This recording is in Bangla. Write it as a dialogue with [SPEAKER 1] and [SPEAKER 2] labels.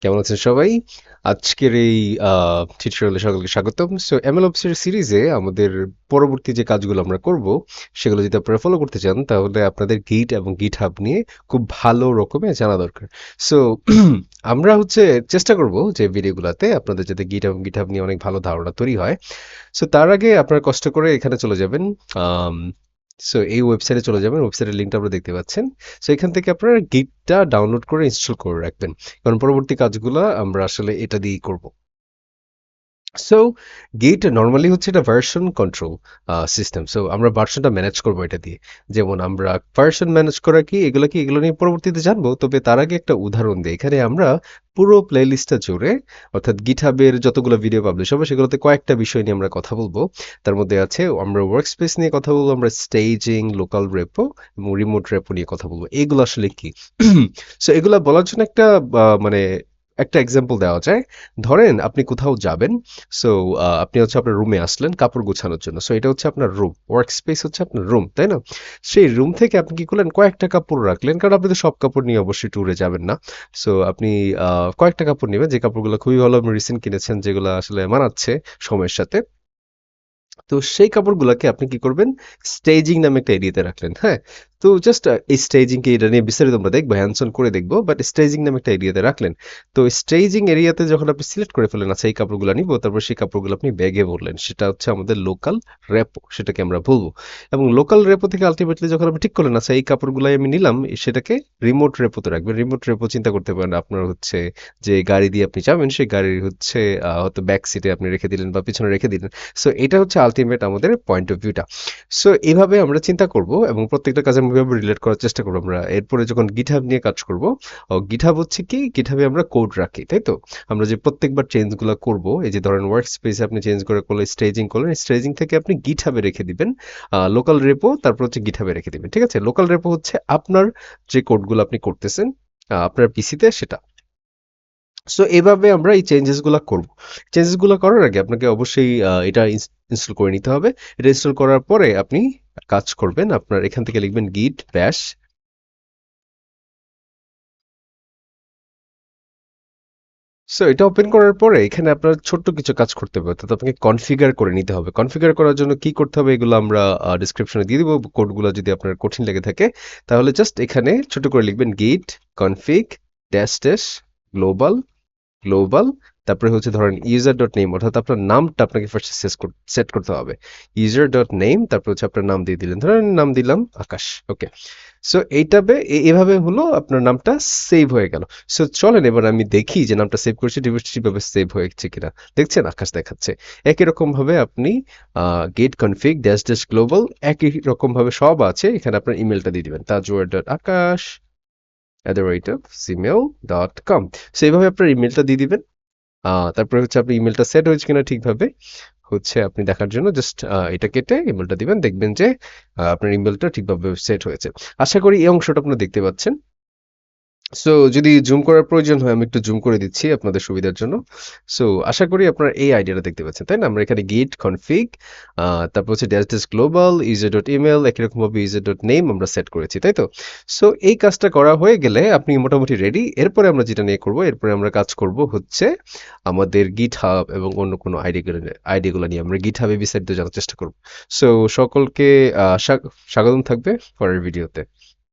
[SPEAKER 1] কেমন আছেন সবাই? আজকের এই টিউটোরিয়ালে সকলকে স্বাগতম। সো MLOps এর সিরিজে আমাদের পরবর্তী যে কাজগুলো আমরা করব, সেগুলো যদি আপনারা ফলো করতে চান, তাহলে আপনাদের Git এবং GitHub নিয়ে খুব ভালো রকমের জানা দরকার। সো আমরা চেষ্টা করব যে ভিডিওগুলোতে আপনাদের যাতে Git এবং GitHub নিয়ে অনেক ভালো ধারণা তৈরি হয়। সো তার আগে আপনারা কষ্ট করে এখানে চলে যাবেন। আম সো এই ওয়েবসাইটে চলে যাবেন। ওয়েবসাইটের লিঙ্কটা আপনারা দেখতে পাচ্ছেন। সো এখান থেকে আপনারা গিটটা ডাউনলোড করে ইনস্টল করে রাখবেন। কারণ পরবর্তী কাজগুলা আমরা আসলে এটা দিয়েই করব। সো গিট নরমালি হচ্ছে এটা ভার্সন কন্ট্রোল সিস্টেম। সো আমরা ভার্সনটা ম্যানেজ করব এটা দিয়ে। যেমন আমরা ভার্সন ম্যানেজ করা কি এগুলো নিয়ে পরবর্তীতে জানবো। তবে তার আগে একটা উদাহরণ দিই। এখানে আমরা পুরো প্লেলিস্টটা জুড়ে অর্থাৎ গিটহাবের যতগুলো ভিডিও পাবলিশ হবে সেগুলোতে কয়েকটা বিষয় নিয়ে আমরা কথা বলবো। তার মধ্যে আছে আমরা ওয়ার্কস্পেস নিয়ে কথা বলবো, আমরা স্টেজিং, লোকাল রেপো এবং রিমোট রেপো নিয়ে কথা বলবো। এগুলো আসলে কি? সো এগুলা বলার জন্য মানে একটা এক্সাম্পল দেওয়া যায়। ধরেন আপনি কোথাও যাবেন। সো আপনি আপনার রুমে আসলেন কাপড় গোছানোর জন্য। সো এটা হচ্ছে আপনার রুম, ওয়ার্ক স্পেস হচ্ছে আপনার রুম, তাই না? সেই রুম থেকে আপনি কি করলেন, কয়েকটা কাপড় রাখলেন, কারণ আপনি তো সব কাপড় নিয়ে অবশ্যই ট্যুরে যাবেন না। সো আপনি কয়েকটা কাপড় নেবেন যে কাপড়গুলো খুবই ভালো, আপনি রিসেন্ট কিনেছেন, যেগুলো আসলে মানাচ্ছে সময়ের সাথে। তো সেই কাপড়গুলাকে আপনি কি করবেন, স্টেজিং নামে একটা এরিয়াতে রাখলেন। হ্যাঁ, তো জাস্ট এই স্টেজিং কে এটা নিয়ে বিস্তারিত আমরা দেখবো, হ্যান্ডস অন করে দেখবো, বাট স্টেজিং নামে একটা এরিয়াতে রাখলেন। তো স্টেজিং এরিয়াতে যখন আপনি সিলেক্ট করে ফেলেন, আচ্ছা এই কাপড়গুলো নিবো, তারপর সেই কাপড়গুলো আপনি ব্যাগে ভরলেন, সেটা হচ্ছে আমাদের লোকাল রেপো, সেটাকে আমরা বলবো। এবং লোকাল রেপো থেকে আলটিমেটলি যখন আপনি ঠিক করলেন, আচ্ছা এই কাপড়গুলাই আমি নিলাম, সেটাকে রিমোট রেপোতে রাখবেন। রিমোট রেপো চিন্তা করতে পারেন আপনার যে গাড়ি দিয়ে আপনি যাবেন, সেই গাড়ির হয়তো ব্যাক সিটে আপনি রেখে দিলেন বা পিছনে রেখে দিলেন। সো এটা হচ্ছে আলটিমেট আমাদের পয়েন্ট অফ ভিউটা। সো এভাবে আমরা চিন্তা করব এবং প্রত্যেকটা কাজে আমরা এভাবে রিলেট করার চেষ্টা করবো। আমরা এরপরে যখন গিটহাব নিয়ে কাজ করব, গিটহাব হচ্ছে কি, গিটহাবে আমরা কোড রাখি, তাই তো? আমরা যে প্রত্যেকবার চেঞ্জগুলো করব, এই যে ধরেন ওয়ার্ক স্পেসে আপনি চেঞ্জ করে করলে, স্টেজিং করলেন, স্টেজিং থেকে আপনি গিটহাবে রেখে দিবেন লোকাল রেপো, তারপর হচ্ছে গিটহাবে রেখে দিবেন। ঠিক আছে? লোকাল রেপো হচ্ছে আপনার যে কোডগুলো আপনি করতেছেন আপনার পিসিতে, সেটা। সো এভাবে আমরা এই চেঞ্জেস গুলা করব। চেঞ্জেস গুলা করার আগে আপনাকে অবশ্যই এটা ইনস্টল করে নিতে হবে। এটা ইনস্টল করার পরে আপনি কাজ করবেন, আপনার এখান থেকে লিখবেন git bash। সো এটা ওপেন করার পরে এখানে আপনার ছোট্ট কিছু কাজ করতে হবে, অর্থাৎ আপনাকে কনফিগার করে নিতে হবে। কনফিগার করার জন্য কি করতে হবে এগুলো আমরা ডিসক্রিপশনে দিয়ে দিব। কোডগুলো যদি আপনার কঠিন লেগে থাকে, তাহলে জাস্ট এখানে ছোট করে লিখবেন git config dash dash global global, তারপরে ধরেন ইউজার ডট নেম, অর্থাৎ আপনার নামটা আপনাকে ফার্স্ট সেট করতে হবে। ইউজার ডট নেম, তারপর আপনার নাম দিয়ে দিলেন, ধরেন নাম দিলাম আকাশ। ওকে। সো এভাবে হলো আপনার নামটা সেভ হয়ে গেল। সো চলেন এবার আমি দেখি যে নামটা সেভ করেছি ঠিকভাবে সেভ হয়েছে কিনা। দেখছেন আকাশ দেখাচ্ছে। একই রকম ভাবে আপনি get config dash dash global, একই রকম ভাবে সব আছে। এখানে আপনার ইমেলটা দিয়ে দিবেন, tajwar.akash@gmail.com। সো এইভাবে আপনার ইমেলটা দিয়ে দিবেন। তারপরে আপনি ইমেলটা সেট হয়েছে কিনা ঠিকভাবে আপনি দেখার জন্য জাস্ট এটা কেটে ইমেলটা দিবেন, দেখবেন যে আপনার ইমেলটা ঠিকভাবে সেট হয়েছে। আশা করি এই অংশটা আপনারা দেখতে পাচ্ছেন। সো যদি জুম করার প্রয়োজন হয় আমি একটু জুম করে দিচ্ছি আপনাদের সুবিধার জন্য। সো আশা করি আপনারা এই আইডিয়াটা দেখতে পাচ্ছেন, তাই না? আমরা এখানে গিট কনফিগ, তারপর dash dash global, user dot email, একই রকম ভাবে ইউজার ডট নেম আমরা সেট করেছি, তাই তো? সো এই কাজটা করা হয়ে গেলে আপনি মোটামুটি রেডি। এরপরে আমরা যেটা নিয়ে করব, এরপরে আমরা কাজ করব আমাদের গিট হাব এবং অন্য কোনো আইডিয়াগুলো নিয়ে আমরা গিট হাবে বিস্তারিত জানার চেষ্টা করব। সো সকলকে স্বাগতম থাকবে পরের ভিডিওতে।